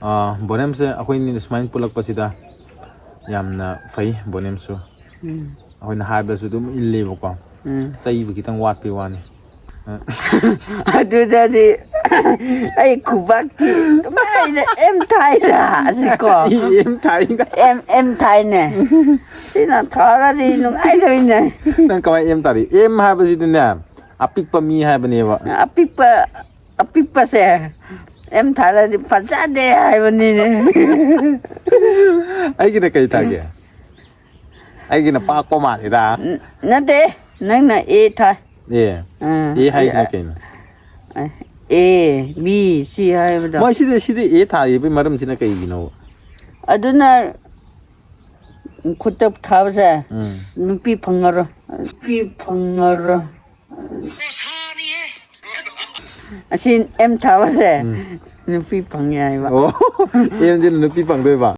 ꯕꯣꯅꯦꯝꯁꯦ ꯑꯩꯈꯣꯏꯅꯤ ꯁꯨꯃꯥꯏꯅ ꯄꯨꯜꯂꯛꯄꯁꯤꯗ ꯌꯥꯝꯅ ꯐꯩ ꯕꯣꯅꯦꯝꯁꯨ ꯑꯩꯈꯣꯏꯅ ꯍꯥꯏꯕꯁꯨ ꯑꯗꯨꯝ ꯏꯜꯂꯦꯕꯀꯣ ꯆꯩꯕ ꯈꯤꯇꯪ ꯋꯥꯠꯄꯩ ꯋꯥꯅꯤ ꯑꯗꯨꯗꯗꯤ ꯑꯩ ꯈꯨꯕꯥꯛꯇꯤ ꯅꯨꯡꯉꯥꯏꯅ ꯑꯦꯝ ꯊꯥꯏꯗ ꯑꯁꯤꯀꯣ ꯑꯦꯝ ꯊꯥꯏꯒ ꯑꯦꯝ ꯊꯥꯏꯅꯦ ꯁꯤꯅ ꯊꯥꯔꯗꯤ ꯅꯨꯡꯉꯥꯏꯗꯣꯏꯅꯦ ꯅꯪ ꯀꯃꯥꯏꯅ ꯑꯦꯝ ꯇꯥꯔꯤ ꯑꯦꯝ ꯍꯥꯏꯕꯁꯤꯗꯤꯅꯦ ꯑꯄꯤꯛꯄ ꯃꯤ ꯍꯥꯏꯕꯅꯦꯕ ꯑꯄꯤꯛꯄꯁꯦ ꯑꯦꯝ ꯊꯥꯔꯗꯤ ꯐꯖꯗꯦ ꯍꯥꯏꯕꯅꯤꯅꯦ ꯑꯩꯒꯤꯅ ꯀꯩ ꯊꯥꯒꯦ ꯑꯩꯒꯤꯅ ꯄꯥꯛꯄ ꯃꯥꯜꯂꯤꯗ ꯅꯠꯇꯦ ꯅꯪꯅ ꯑꯦ ꯊꯥꯏ ꯑꯦ ꯍꯥꯏꯁꯤꯅ ꯀꯩꯅꯣ A B C 하이보다. 뭐 시대 에 다리비 말음지나 그이기노. 아두나 그때 타버세. 눈빛 방어로. 눈빛 방어로. 아신 M 타버세. 눈빛 방야 이봐. 오, em trên 눈빛 방도 해봐.